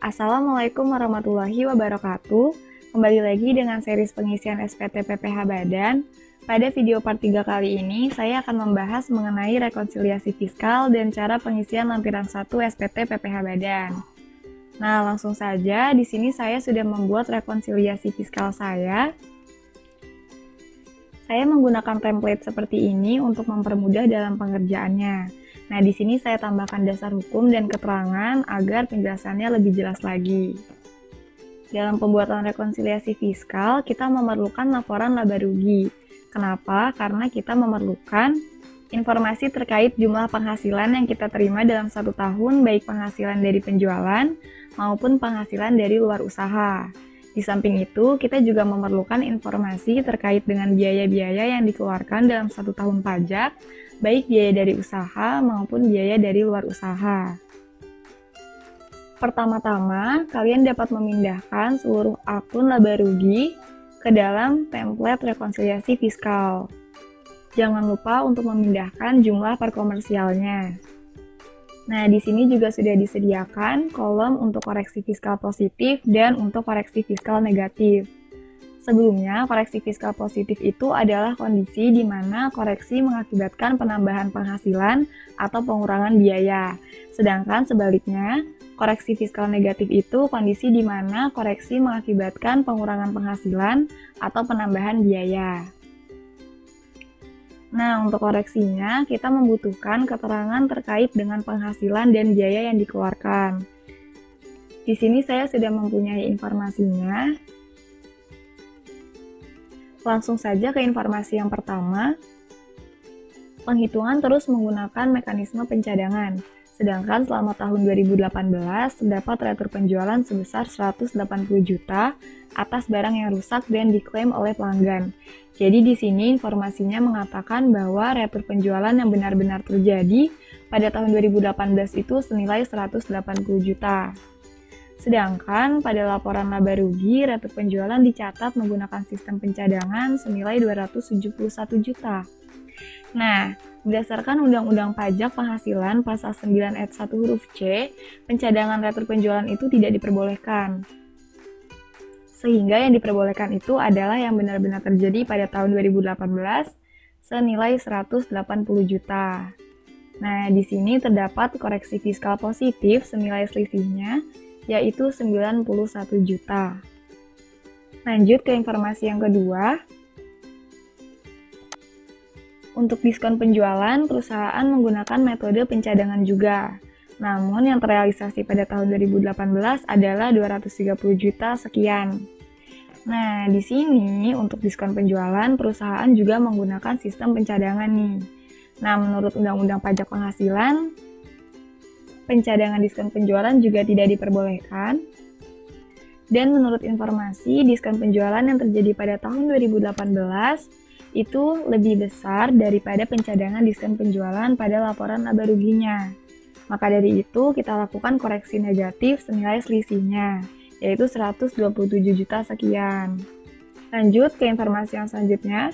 Assalamualaikum warahmatullahi wabarakatuh. Kembali lagi dengan series pengisian SPT PPH Badan. Pada video part 3 kali ini, saya akan membahas mengenai rekonsiliasi fiskal dan cara pengisian lampiran 1 SPT PPH Badan. Nah, langsung saja, di sini saya sudah membuat rekonsiliasi fiskal saya. Saya menggunakan template seperti ini untuk mempermudah dalam pengerjaannya. Nah, di sini saya tambahkan dasar hukum dan keterangan agar penjelasannya lebih jelas lagi. Dalam pembuatan rekonsiliasi fiskal, kita memerlukan laporan laba rugi. Kenapa? Karena kita memerlukan informasi terkait jumlah penghasilan yang kita terima dalam satu tahun, baik penghasilan dari penjualan maupun penghasilan dari luar usaha. Di samping itu, kita juga memerlukan informasi terkait dengan biaya-biaya yang dikeluarkan dalam satu tahun pajak, baik biaya dari usaha maupun biaya dari luar usaha. Pertama-tama, kalian dapat memindahkan seluruh akun laba rugi ke dalam template rekonsiliasi fiskal. Jangan lupa untuk memindahkan jumlah per komersialnya. Nah, di sini juga sudah disediakan kolom untuk koreksi fiskal positif dan untuk koreksi fiskal negatif. Sebelumnya, koreksi fiskal positif itu adalah kondisi di mana koreksi mengakibatkan penambahan penghasilan atau pengurangan biaya. Sedangkan sebaliknya, koreksi fiskal negatif itu kondisi di mana koreksi mengakibatkan pengurangan penghasilan atau penambahan biaya. Nah, untuk koreksinya, kita membutuhkan keterangan terkait dengan penghasilan dan biaya yang dikeluarkan. Di sini saya sudah mempunyai informasinya. Langsung saja ke informasi yang pertama. Penghitungan terus menggunakan mekanisme pencadangan. Sedangkan selama tahun 2018, terdapat retur penjualan sebesar 180 juta atas barang yang rusak dan diklaim oleh pelanggan. Jadi di sini informasinya mengatakan bahwa retur penjualan yang benar-benar terjadi pada tahun 2018 itu senilai 180 juta. Sedangkan pada laporan laba rugi, retur penjualan dicatat menggunakan sistem pencadangan senilai 271 juta. Nah, berdasarkan Undang-Undang Pajak Penghasilan Pasal 9 Ayat 1 huruf C, pencadangan retur penjualan itu tidak diperbolehkan. Sehingga yang diperbolehkan itu adalah yang benar-benar terjadi pada tahun 2018 senilai 180 juta. Nah, di sini terdapat koreksi fiskal positif senilai selisihnya yaitu 91 juta. Lanjut ke informasi yang kedua. Untuk diskon penjualan, perusahaan menggunakan metode pencadangan juga. Namun yang terrealisasi pada tahun 2018 adalah 230 juta sekian. Nah, di sini untuk diskon penjualan, perusahaan juga menggunakan sistem pencadangan nih. Nah, menurut Undang-Undang Pajak Penghasilan, pencadangan diskon penjualan juga tidak diperbolehkan. Dan menurut informasi, diskon penjualan yang terjadi pada tahun 2018 itu lebih besar daripada pencadangan diskon penjualan pada laporan laba ruginya. Maka dari itu, kita lakukan koreksi negatif senilai selisihnya, yaitu 127 juta sekian. Lanjut ke informasi yang selanjutnya.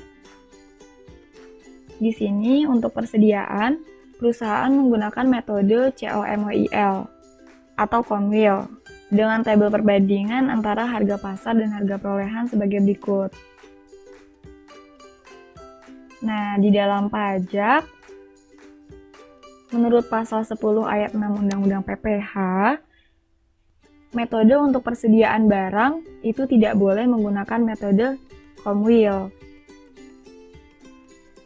Di sini, untuk persediaan, perusahaan menggunakan metode COMWIL atau Comwil dengan tabel perbandingan antara harga pasar dan harga perolehan sebagai berikut. Nah, di dalam pajak, menurut pasal 10 ayat 6 Undang-Undang PPH, metode untuk persediaan barang itu tidak boleh menggunakan metode Comwil.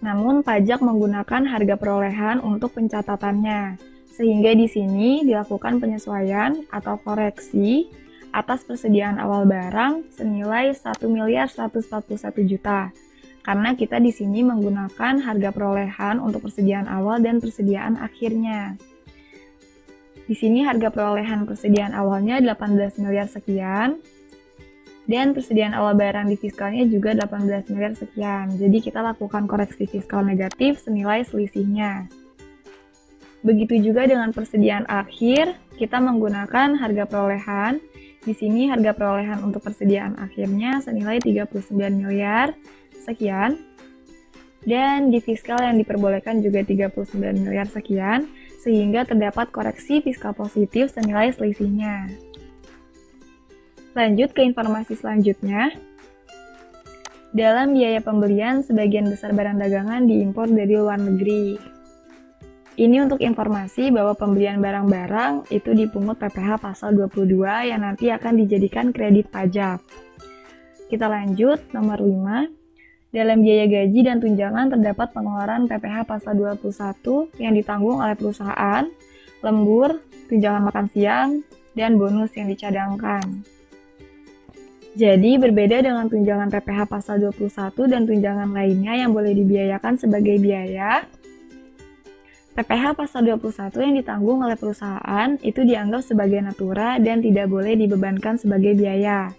Namun, pajak menggunakan harga perolehan untuk pencatatannya, sehingga di sini dilakukan penyesuaian atau koreksi atas persediaan awal barang senilai 1.141 juta. Karena kita di sini menggunakan harga perolehan untuk persediaan awal dan persediaan akhirnya. Di sini harga perolehan persediaan awalnya 18 miliar sekian, dan persediaan awal barang di fiskalnya juga 18 miliar sekian. Jadi kita lakukan koreksi fiskal negatif senilai selisihnya. Begitu juga dengan persediaan akhir, kita menggunakan harga perolehan. Di sini harga perolehan untuk persediaan akhirnya senilai 39 miliar sekian, dan di fiskal yang diperbolehkan juga 39 miliar sekian, sehingga terdapat koreksi fiskal positif senilai selisihnya. Lanjut ke informasi selanjutnya. Dalam biaya pembelian, sebagian besar barang dagangan diimpor dari luar negeri. Ini untuk informasi bahwa pembelian barang-barang itu dipungut PPh pasal 22 yang nanti akan dijadikan kredit pajak. Kita lanjut, nomor 5. Dalam biaya gaji dan tunjangan terdapat pengeluaran PPh pasal 21 yang ditanggung oleh perusahaan, lembur, tunjangan makan siang, dan bonus yang dicadangkan. Jadi, berbeda dengan tunjangan PPh pasal 21 dan tunjangan lainnya yang boleh dibiayakan sebagai biaya, PPh pasal 21 yang ditanggung oleh perusahaan itu dianggap sebagai natura dan tidak boleh dibebankan sebagai biaya.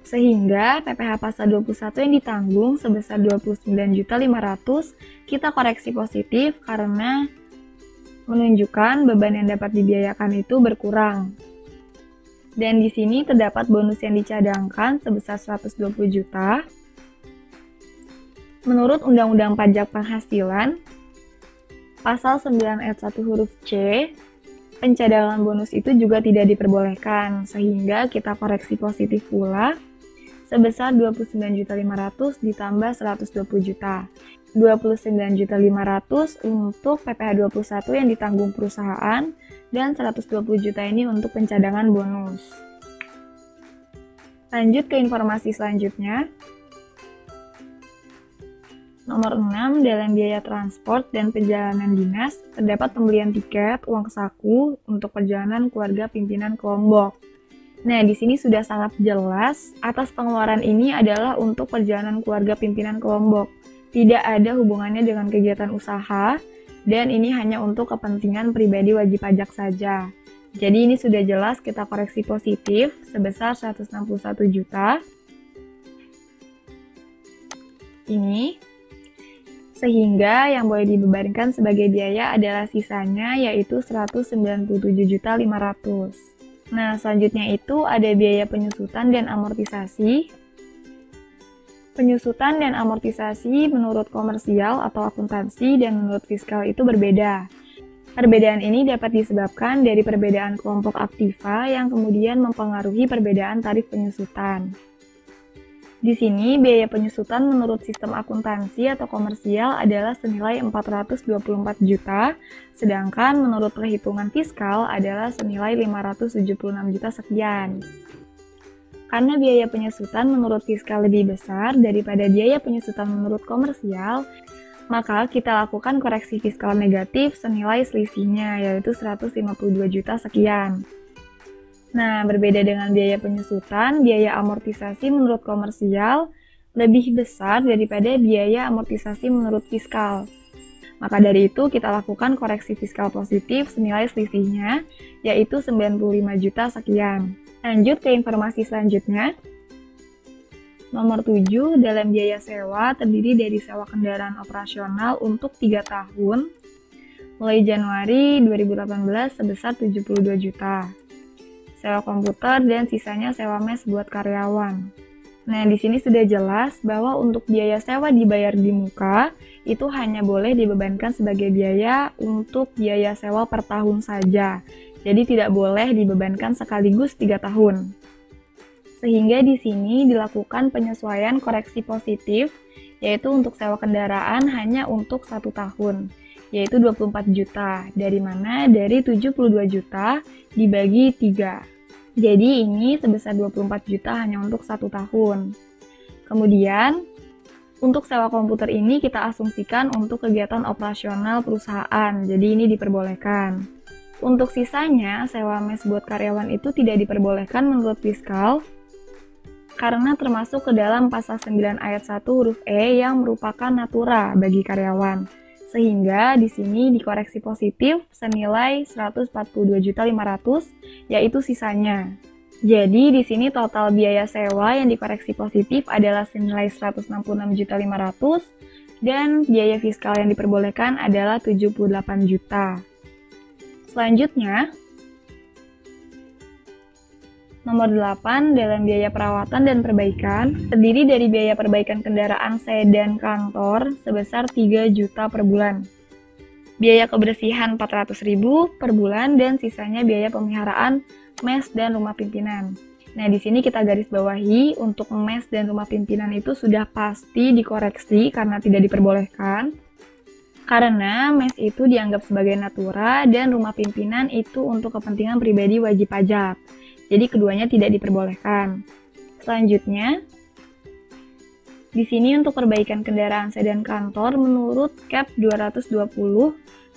Sehingga PPh pasal 21 yang ditanggung sebesar 29.500.000 kita koreksi positif karena menunjukkan beban yang dapat dibiayakan itu berkurang. Dan di sini terdapat bonus yang dicadangkan sebesar 120 juta. Menurut Undang-Undang Pajak Penghasilan, Pasal 9 ayat 1 huruf C, pencadangan bonus itu juga tidak diperbolehkan, sehingga kita koreksi positif pula sebesar 29.500.000 ditambah 120 juta. 29.500.000 untuk PPh 21 yang ditanggung perusahaan dan 120 juta ini untuk pencadangan bonus. Lanjut ke informasi selanjutnya. Nomor 6, dalam biaya transport dan perjalanan dinas, terdapat pembelian tiket, uang saku untuk perjalanan keluarga pimpinan kelompok. Nah, di sini sudah sangat jelas, atas pengeluaran ini adalah untuk perjalanan keluarga pimpinan kelompok. Tidak ada hubungannya dengan kegiatan usaha, dan ini hanya untuk kepentingan pribadi wajib pajak saja. Jadi ini sudah jelas kita koreksi positif sebesar 161 juta. Ini. Sehingga yang boleh dibebankan sebagai biaya adalah sisanya yaitu 197.500.000. Nah, selanjutnya itu ada biaya penyusutan dan amortisasi. Penyusutan dan amortisasi menurut komersial atau akuntansi dan menurut fiskal itu berbeda. Perbedaan ini dapat disebabkan dari perbedaan kelompok aktiva yang kemudian mempengaruhi perbedaan tarif penyusutan. Di sini, biaya penyusutan menurut sistem akuntansi atau komersial adalah senilai 424 juta, sedangkan menurut perhitungan fiskal adalah senilai 576 juta sekian. Karena biaya penyusutan menurut fiskal lebih besar daripada biaya penyusutan menurut komersial, maka kita lakukan koreksi fiskal negatif senilai selisihnya, yaitu 152 juta sekian. Nah, berbeda dengan biaya penyusutan, biaya amortisasi menurut komersial lebih besar daripada biaya amortisasi menurut fiskal. Maka dari itu, kita lakukan koreksi fiskal positif senilai selisihnya, yaitu 95 juta sekian. Lanjut ke informasi selanjutnya. Nomor 7, dalam biaya sewa terdiri dari sewa kendaraan operasional untuk 3 tahun, mulai Januari 2018 sebesar 72 juta. Sewa komputer, dan sisanya sewa mes buat karyawan. Nah, di sini sudah jelas bahwa untuk biaya sewa dibayar di muka, itu hanya boleh dibebankan sebagai biaya untuk biaya sewa per tahun saja. Jadi tidak boleh dibebankan sekaligus 3 tahun. Sehingga di sini dilakukan penyesuaian koreksi positif, yaitu untuk sewa kendaraan hanya untuk 1 tahun, yaitu 24 juta, dari mana dari 72 juta dibagi 3. Jadi ini sebesar 24 juta hanya untuk 1 tahun. Kemudian, untuk sewa komputer ini kita asumsikan untuk kegiatan operasional perusahaan, jadi ini diperbolehkan. Untuk sisanya, sewa mes buat karyawan itu tidak diperbolehkan menurut fiskal, karena termasuk ke dalam pasal 9 ayat 1 huruf E yang merupakan natura bagi karyawan. Sehingga di sini dikoreksi positif senilai 142.500.000, yaitu sisanya. Jadi di sini total biaya sewa yang dikoreksi positif adalah senilai 166.500.000 dan biaya fiskal yang diperbolehkan adalah 78 juta. Selanjutnya, nomor 8, dalam biaya perawatan dan perbaikan, terdiri dari biaya perbaikan kendaraan sedan kantor sebesar 3 juta per bulan. Biaya kebersihan 400.000 per bulan dan sisanya biaya pemeliharaan mes dan rumah pimpinan. Nah, di sini kita garis bawahi untuk mes dan rumah pimpinan itu sudah pasti dikoreksi karena tidak diperbolehkan. Karena mes itu dianggap sebagai natura dan rumah pimpinan itu untuk kepentingan pribadi wajib pajak. Jadi keduanya tidak diperbolehkan. Selanjutnya, di sini untuk perbaikan kendaraan sedan kantor menurut Cap 220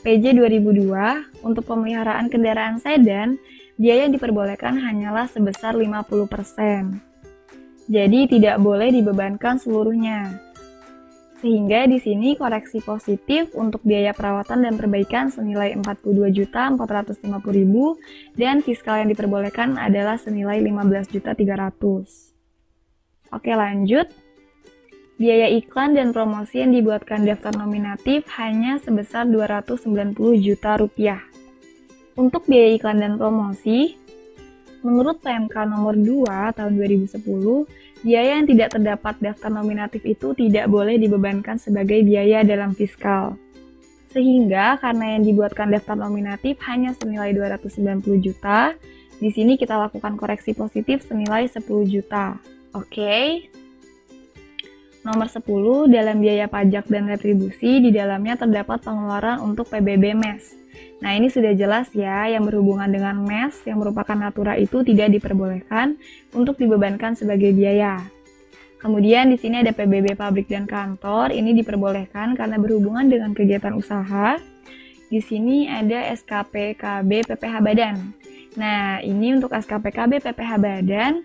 PJ 2002 untuk pemeliharaan kendaraan sedan, biaya yang diperbolehkan hanyalah sebesar 50%. Jadi tidak boleh dibebankan seluruhnya. Sehingga di sini koreksi positif untuk biaya perawatan dan perbaikan senilai 42.450.000 dan fiskal yang diperbolehkan adalah senilai 15.300.000. Oke, lanjut. Biaya iklan dan promosi yang dibuatkan daftar nominatif hanya sebesar 290 juta rupiah. Untuk biaya iklan dan promosi, menurut PMK nomor 2 tahun 2010, biaya yang tidak terdapat daftar nominatif itu tidak boleh dibebankan sebagai biaya dalam fiskal. Sehingga karena yang dibuatkan daftar nominatif hanya senilai 290 juta, di sini kita lakukan koreksi positif senilai 10 juta. Oke. Nomor 10, dalam biaya pajak dan retribusi, di dalamnya terdapat pengeluaran untuk PBB MES. Nah, ini sudah jelas ya, yang berhubungan dengan MES yang merupakan natura itu tidak diperbolehkan untuk dibebankan sebagai biaya. Kemudian di sini ada PBB pabrik dan kantor, ini diperbolehkan karena berhubungan dengan kegiatan usaha. Di sini ada SKPKB PPh Badan. Nah, ini untuk SKPKB PPh Badan,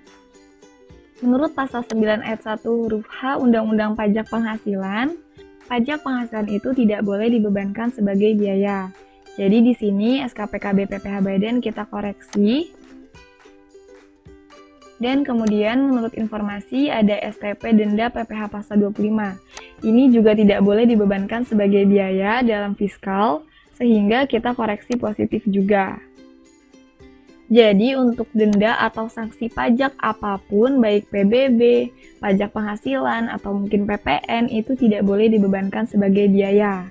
menurut pasal 9 ayat 1 huruf H Undang-Undang Pajak Penghasilan itu tidak boleh dibebankan sebagai biaya. Jadi di sini SKPKB PPh Badan kita koreksi. Dan kemudian menurut informasi ada STP denda PPh pasal 25. Ini juga tidak boleh dibebankan sebagai biaya dalam fiskal, sehingga kita koreksi positif juga. Jadi untuk denda atau sanksi pajak apapun, baik PBB, pajak penghasilan, atau mungkin PPN, itu tidak boleh dibebankan sebagai biaya.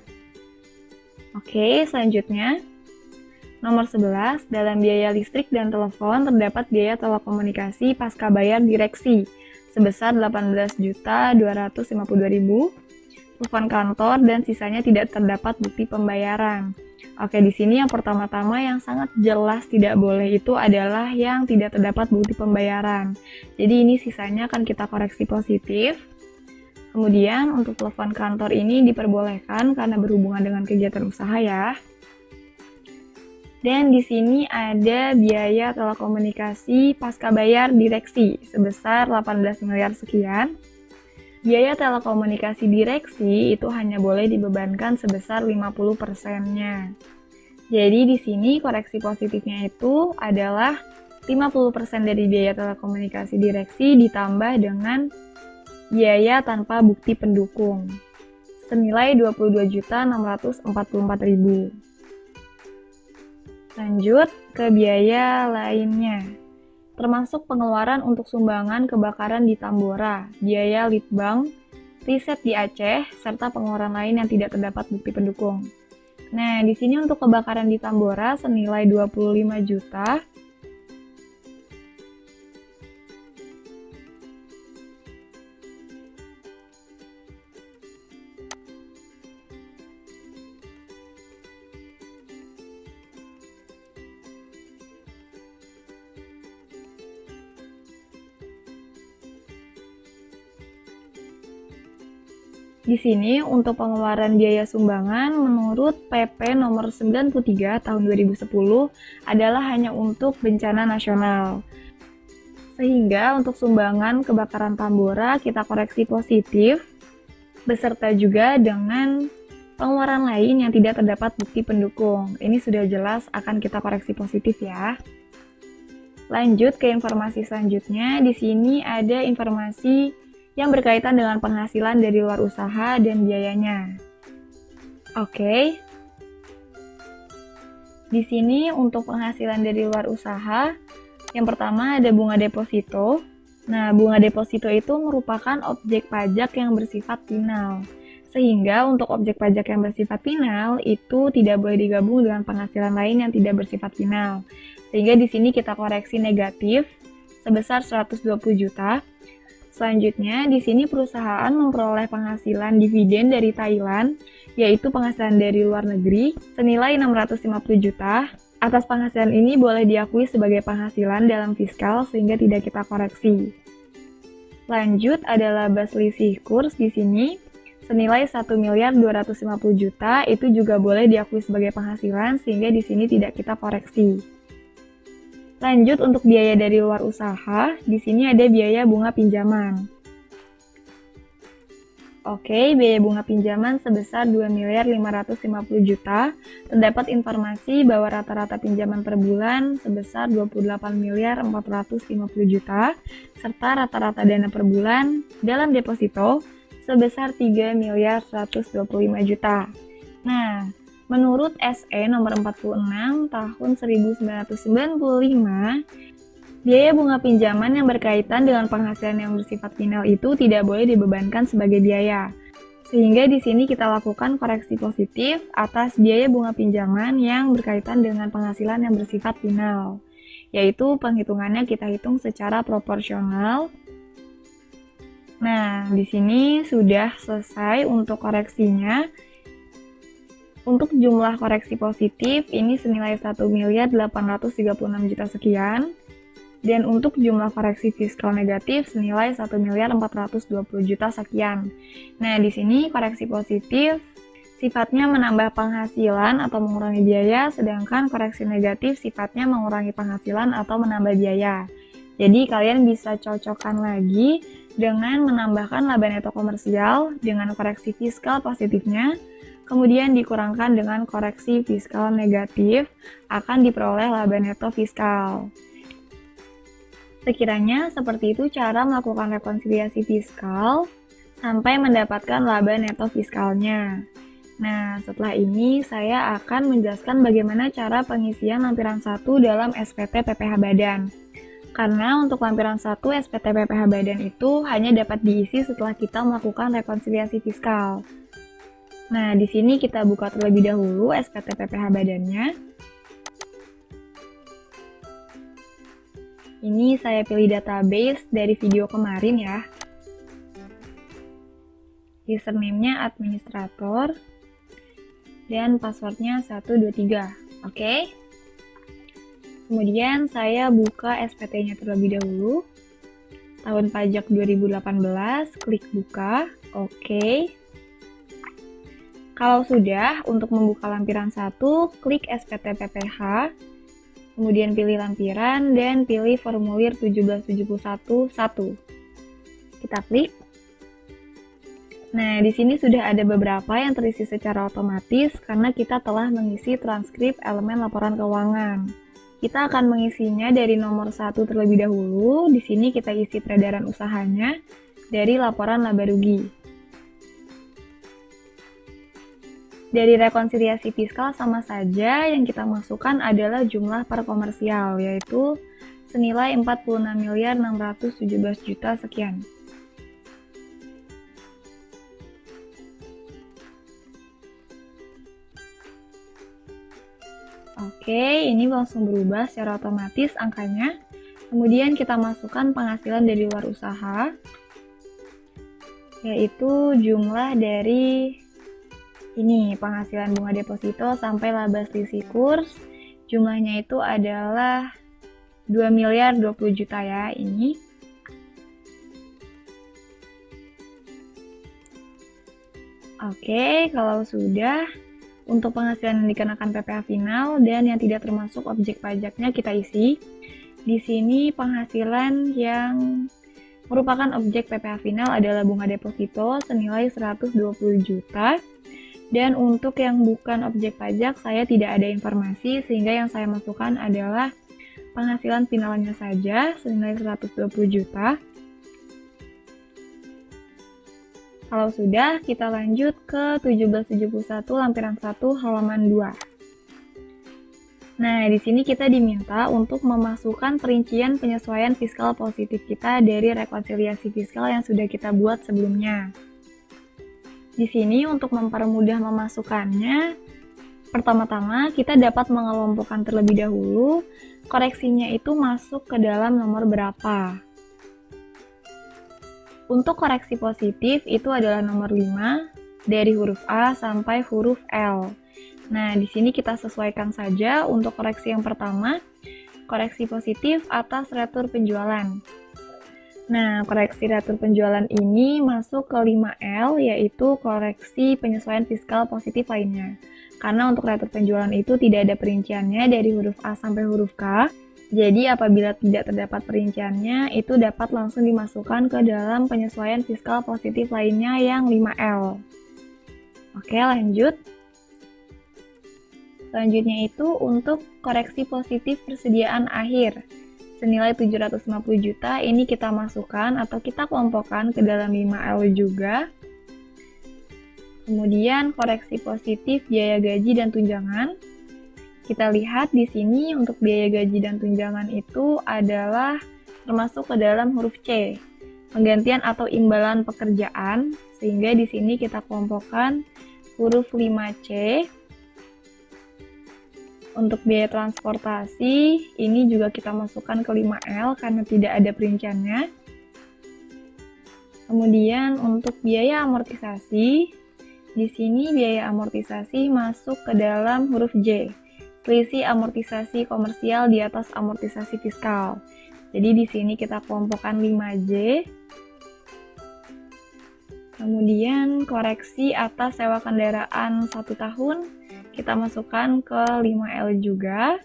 Oke, selanjutnya. Nomor 11, dalam biaya listrik dan telepon terdapat biaya telekomunikasi pasca bayar direksi sebesar 18.252.000, telepon kantor, dan sisanya tidak terdapat bukti pembayaran. Oke, di sini yang pertama-tama yang sangat jelas tidak boleh itu adalah yang tidak terdapat bukti pembayaran. Jadi ini sisanya akan kita koreksi positif. Kemudian untuk telepon kantor ini diperbolehkan karena berhubungan dengan kegiatan usaha ya. Dan di sini ada biaya telekomunikasi pasca bayar direksi sebesar 18 miliar sekian. Biaya telekomunikasi direksi itu hanya boleh dibebankan sebesar 50%-nya. Jadi di sini koreksi positifnya itu adalah 50% dari biaya telekomunikasi direksi ditambah dengan biaya tanpa bukti pendukung senilai 22.644.000. Lanjut ke biaya lainnya, termasuk pengeluaran untuk sumbangan kebakaran di Tambora, biaya litbang, riset di Aceh, serta pengeluaran lain yang tidak terdapat bukti pendukung. Nah, di sini untuk kebakaran di Tambora senilai 25 juta. Di sini untuk pengeluaran biaya sumbangan menurut PP nomor 93 tahun 2010 adalah hanya untuk bencana nasional. Sehingga untuk sumbangan kebakaran Tambora kita koreksi positif beserta juga dengan pengeluaran lain yang tidak terdapat bukti pendukung. Ini sudah jelas akan kita koreksi positif ya. Lanjut ke informasi selanjutnya. Di sini ada informasi yang berkaitan dengan penghasilan dari luar usaha dan biayanya. Oke. Di sini untuk penghasilan dari luar usaha, yang pertama ada bunga deposito. Nah, bunga deposito itu merupakan objek pajak yang bersifat final. Sehingga untuk objek pajak yang bersifat final itu tidak boleh digabung dengan penghasilan lain yang tidak bersifat final. Sehingga di sini kita koreksi negatif sebesar 120 juta. Selanjutnya, di sini perusahaan memperoleh penghasilan dividen dari Thailand, yaitu penghasilan dari luar negeri, senilai 650 juta. Atas penghasilan ini boleh diakui sebagai penghasilan dalam fiskal sehingga tidak kita koreksi. Lanjut, ada laba selisih kurs di sini senilai 1.250 juta, itu juga boleh diakui sebagai penghasilan sehingga di sini tidak kita koreksi. Lanjut, untuk biaya dari luar usaha, di sini ada biaya bunga pinjaman. Oke, biaya bunga pinjaman sebesar 2.550 juta. Terdapat informasi bahwa rata-rata pinjaman per bulan sebesar 28.450 juta, serta rata-rata dana per bulan dalam deposito sebesar 3.125 juta. Nah, menurut SE nomor 46 tahun 1995, biaya bunga pinjaman yang berkaitan dengan penghasilan yang bersifat final itu tidak boleh dibebankan sebagai biaya. Sehingga di sini kita lakukan koreksi positif atas biaya bunga pinjaman yang berkaitan dengan penghasilan yang bersifat final. Yaitu penghitungannya kita hitung secara proporsional. Nah, di sini sudah selesai untuk koreksinya. Untuk jumlah koreksi positif ini senilai 1.836 juta sekian. Dan untuk jumlah koreksi fiskal negatif senilai 1.420 juta sekian. Nah, di sini koreksi positif sifatnya menambah penghasilan atau mengurangi biaya, sedangkan koreksi negatif sifatnya mengurangi penghasilan atau menambah biaya. Jadi, kalian bisa cocokkan lagi dengan menambahkan laba neto komersial dengan koreksi fiskal positifnya, kemudian dikurangkan dengan koreksi fiskal negatif, akan diperoleh laba neto fiskal. Sekiranya seperti itu cara melakukan rekonsiliasi fiskal sampai mendapatkan laba neto fiskalnya. Nah, setelah ini saya akan menjelaskan bagaimana cara pengisian lampiran 1 dalam SPT PPh Badan. Karena untuk lampiran 1 SPT PPh Badan itu hanya dapat diisi setelah kita melakukan rekonsiliasi fiskal. Nah, di sini kita buka terlebih dahulu SPT PPh Badannya. Ini saya pilih database dari video kemarin ya. Username-nya administrator dan passwordnya 123. Oke. Kemudian saya buka SPT-nya terlebih dahulu. Tahun pajak 2018, klik buka. Oke. Kalau sudah, untuk membuka lampiran 1, klik SPT PPh. Kemudian pilih lampiran dan pilih formulir 1771-1. Kita klik. Nah, di sini sudah ada beberapa yang terisi secara otomatis karena kita telah mengisi transkrip elemen laporan keuangan. Kita akan mengisinya dari nomor 1 terlebih dahulu. Di sini kita isi peredaran usahanya dari laporan laba rugi. Dari rekonsiliasi fiskal sama saja, yang kita masukkan adalah jumlah per komersial, yaitu senilai 46.617 juta sekian. Oke, ini langsung berubah secara otomatis angkanya. Kemudian kita masukkan penghasilan dari luar usaha, yaitu jumlah dari ini penghasilan bunga deposito sampai laba selisih kurs. Jumlahnya itu adalah 2.020 juta ya ini. Oke, kalau sudah, untuk penghasilan yang dikenakan PPh final dan yang tidak termasuk objek pajaknya kita isi. Di sini penghasilan yang merupakan objek PPh final adalah bunga deposito senilai 120 juta. Dan untuk yang bukan objek pajak, saya tidak ada informasi, sehingga yang saya masukkan adalah penghasilan finalnya saja, senilai 120 juta. Kalau sudah, kita lanjut ke 1771 lampiran 1 halaman 2. Nah, di sini kita diminta untuk memasukkan perincian penyesuaian fiskal positif kita dari rekonsiliasi fiskal yang sudah kita buat sebelumnya. Di sini untuk mempermudah memasukkannya, pertama-tama kita dapat mengelompokkan terlebih dahulu koreksinya itu masuk ke dalam nomor berapa. Untuk koreksi positif itu adalah nomor 5 dari huruf A sampai huruf L. Nah, di sini kita sesuaikan saja untuk koreksi yang pertama, koreksi positif atas retur penjualan. Nah, koreksi retur penjualan ini masuk ke 5L, yaitu koreksi penyesuaian fiskal positif lainnya. Karena untuk retur penjualan itu tidak ada perinciannya dari huruf A sampai huruf K, jadi apabila tidak terdapat perinciannya, itu dapat langsung dimasukkan ke dalam penyesuaian fiskal positif lainnya yang 5L. Oke, lanjut. Selanjutnya itu untuk koreksi positif persediaan akhir. Senilai 750 juta ini kita masukkan atau kita kelompokkan ke dalam 5L juga. Kemudian koreksi positif biaya gaji dan tunjangan. Kita lihat di sini untuk biaya gaji dan tunjangan itu adalah termasuk ke dalam huruf C, penggantian atau imbalan pekerjaan, sehingga di sini kita kelompokkan huruf 5C. Untuk biaya transportasi, ini juga kita masukkan ke 5L karena tidak ada perinciannya. Kemudian untuk biaya amortisasi, di sini biaya amortisasi masuk ke dalam huruf J, selisih amortisasi komersial di atas amortisasi fiskal. Jadi di sini kita kelompokkan 5J. Kemudian koreksi atas sewa kendaraan 1 tahun, kita masukkan ke 5L juga.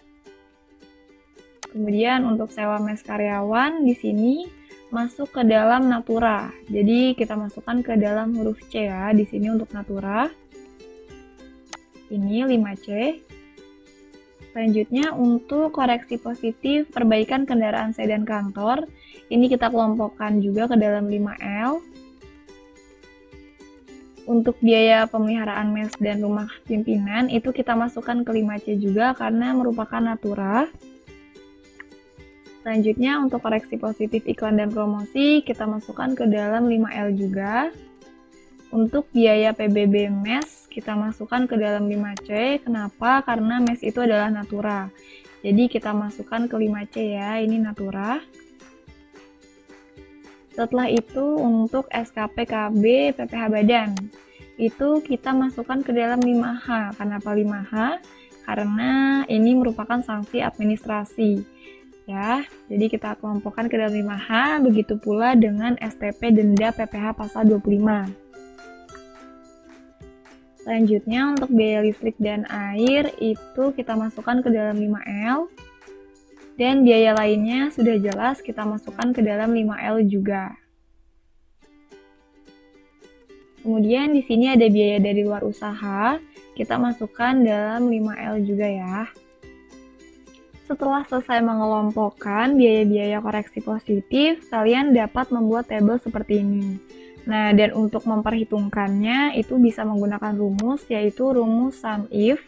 Kemudian untuk sewa mes karyawan di sini masuk ke dalam natura. Jadi kita masukkan ke dalam huruf C ya, di sini untuk natura. Ini 5C. Selanjutnya untuk koreksi positif perbaikan kendaraan sedan kantor, ini kita kelompokkan juga ke dalam 5L. Untuk biaya pemeliharaan mes dan rumah pimpinan itu kita masukkan ke 5C juga karena merupakan natura. Selanjutnya untuk koreksi positif iklan dan promosi kita masukkan ke dalam 5L juga. Untuk biaya PBB mes kita masukkan ke dalam 5C. Kenapa? Karena mes itu adalah natura. Jadi kita masukkan ke 5C ya, ini natura. Setelah itu untuk SKP KB PPh Badan itu kita masukkan ke dalam 5H. Kenapa 5H? Karena ini merupakan sanksi administrasi. Ya, jadi kita kelompokkan ke dalam 5H, begitu pula dengan STP denda PPh pasal 25. Selanjutnya untuk biaya listrik dan air itu kita masukkan ke dalam 5L. Dan biaya lainnya sudah jelas kita masukkan ke dalam 5L juga. Kemudian di sini ada biaya dari luar usaha, kita masukkan dalam 5L juga ya. Setelah selesai mengelompokkan biaya-biaya koreksi positif, kalian dapat membuat tabel seperti ini. Nah, dan untuk memperhitungkannya itu bisa menggunakan rumus, yaitu rumus sum if,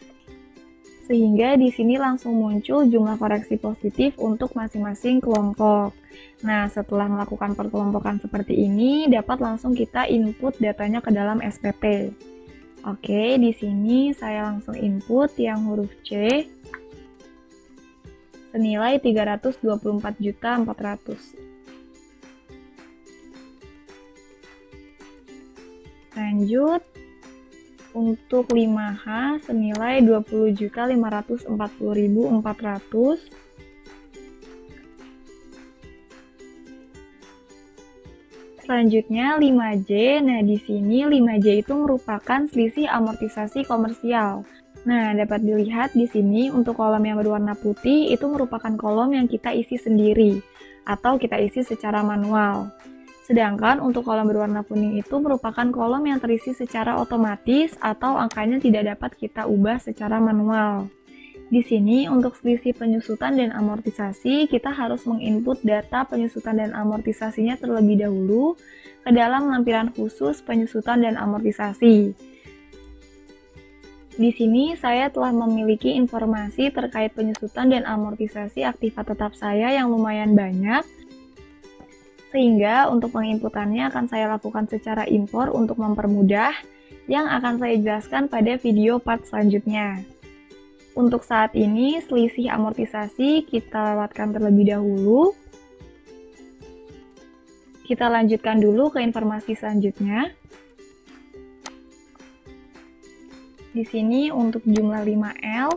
sehingga di sini langsung muncul jumlah koreksi positif untuk masing-masing kelompok. Nah, setelah melakukan perkelompokan seperti ini, dapat langsung kita input datanya ke dalam SPP. Oke, di sini saya langsung input yang huruf C, senilai 324.400.000. Lanjut, untuk 5H senilai 20.540.400. Selanjutnya 5J. Nah, di sini 5J itu merupakan selisih amortisasi komersial. Nah, dapat dilihat di sini untuk kolom yang berwarna putih itu merupakan kolom yang kita isi sendiri atau kita isi secara manual. Sedangkan untuk kolom berwarna kuning itu merupakan kolom yang terisi secara otomatis atau angkanya tidak dapat kita ubah secara manual. Di sini untuk selisih penyusutan dan amortisasi, kita harus menginput data penyusutan dan amortisasinya terlebih dahulu ke dalam lampiran khusus penyusutan dan amortisasi. Di sini saya telah memiliki informasi terkait penyusutan dan amortisasi aktiva tetap saya yang lumayan banyak, sehingga untuk penginputannya akan saya lakukan secara impor untuk mempermudah, yang akan saya jelaskan pada video part selanjutnya. Untuk saat ini, selisih amortisasi kita lewatkan terlebih dahulu. Kita lanjutkan dulu ke informasi selanjutnya. Di sini untuk jumlah 5L,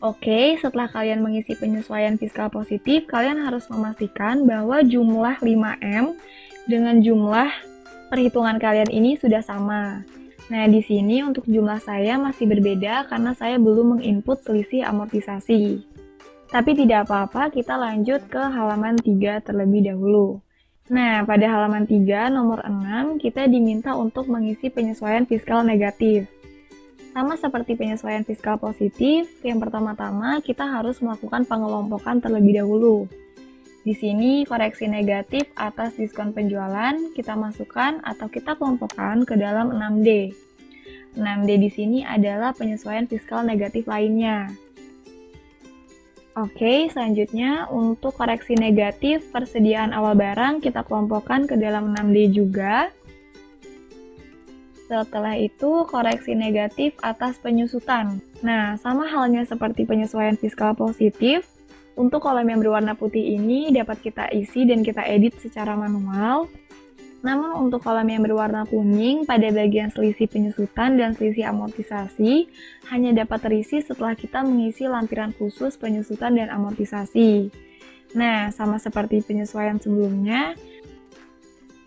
oke, setelah kalian mengisi penyesuaian fiskal positif, kalian harus memastikan bahwa jumlah 5M dengan jumlah perhitungan kalian ini sudah sama. Nah, di sini untuk jumlah saya masih berbeda karena saya belum menginput selisih amortisasi. Tapi tidak apa-apa, kita lanjut ke halaman 3 terlebih dahulu. Nah, pada halaman 3 nomor 6, kita diminta untuk mengisi penyesuaian fiskal negatif. Sama seperti penyesuaian fiskal positif, yang pertama-tama kita harus melakukan pengelompokan terlebih dahulu. Di sini koreksi negatif atas diskon penjualan kita masukkan atau kita kelompokkan ke dalam 6D. 6D di sini adalah penyesuaian fiskal negatif lainnya. Oke, selanjutnya untuk koreksi negatif persediaan awal barang kita kelompokkan ke dalam 6D juga. Setelah itu, koreksi negatif atas penyusutan. Nah, sama halnya seperti penyesuaian fiskal positif, untuk kolom yang berwarna putih ini dapat kita isi dan kita edit secara manual. Namun untuk kolom yang berwarna kuning, pada bagian selisih penyusutan dan selisih amortisasi, hanya dapat terisi setelah kita mengisi lampiran khusus penyusutan dan amortisasi. Nah, sama seperti penyesuaian sebelumnya,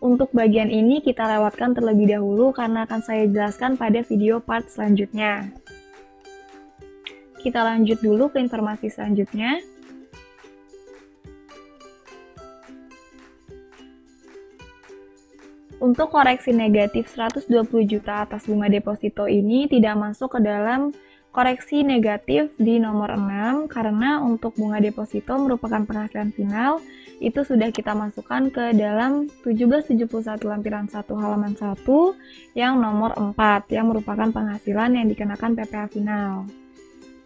untuk bagian ini kita lewatkan terlebih dahulu karena akan saya jelaskan pada video part selanjutnya. Kita lanjut dulu ke informasi selanjutnya. Untuk koreksi negatif 120 juta atas bunga deposito ini tidak masuk ke dalam koreksi negatif di nomor 6 karena untuk bunga deposito merupakan penghasilan final, itu sudah kita masukkan ke dalam 1771 lampiran 1 halaman 1 yang nomor 4 yang merupakan penghasilan yang dikenakan PPh final.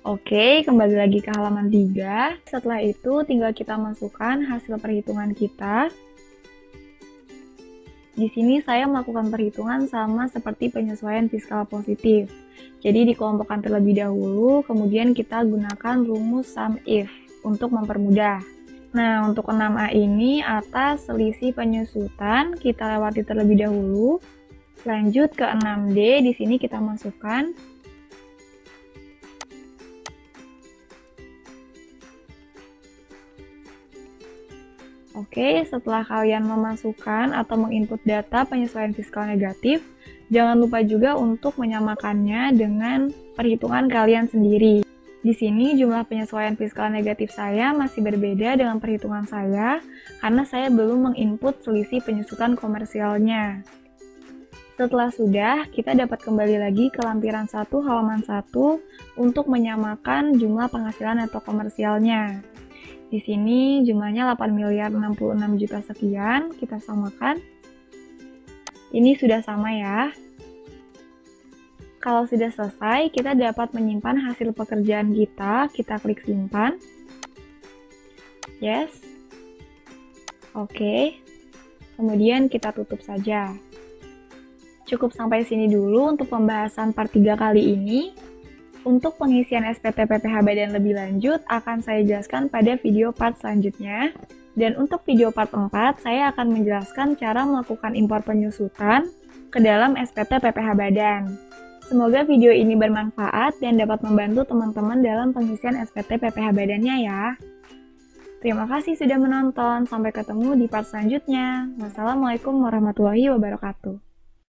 Oke, kembali lagi ke halaman 3. Setelah itu tinggal kita masukkan hasil perhitungan kita. Di sini saya melakukan perhitungan sama seperti penyesuaian fiskal positif. Jadi dikelompokkan terlebih dahulu, kemudian kita gunakan rumus sum if untuk mempermudah. Nah, untuk 6A ini atas selisih penyusutan kita lewati terlebih dahulu. Lanjut ke 6D, di sini kita masukkan Oke, setelah kalian memasukkan atau menginput data penyesuaian fiskal negatif, jangan lupa juga untuk menyamakannya dengan perhitungan kalian sendiri. Di sini jumlah penyesuaian fiskal negatif saya masih berbeda dengan perhitungan saya, karena saya belum menginput selisih penyusutan komersialnya. Setelah sudah, kita dapat kembali lagi ke lampiran 1 halaman 1 untuk menyamakan jumlah penghasilan atau komersialnya. Di sini jumlahnya 8.066 juta sekian, kita samakan. Ini sudah sama ya. Kalau sudah selesai, kita dapat menyimpan hasil pekerjaan kita klik simpan. Yes. Oke. Kemudian kita tutup saja. Cukup sampai sini dulu untuk pembahasan part 3 kali ini. Untuk pengisian SPT PPh Badan lebih lanjut akan saya jelaskan pada video part selanjutnya. Dan untuk video part 4, saya akan menjelaskan cara melakukan impor penyusutan ke dalam SPT PPh Badan. Semoga video ini bermanfaat dan dapat membantu teman-teman dalam pengisian SPT PPh Badannya ya. Terima kasih sudah menonton, sampai ketemu di part selanjutnya. Wassalamualaikum warahmatullahi wabarakatuh.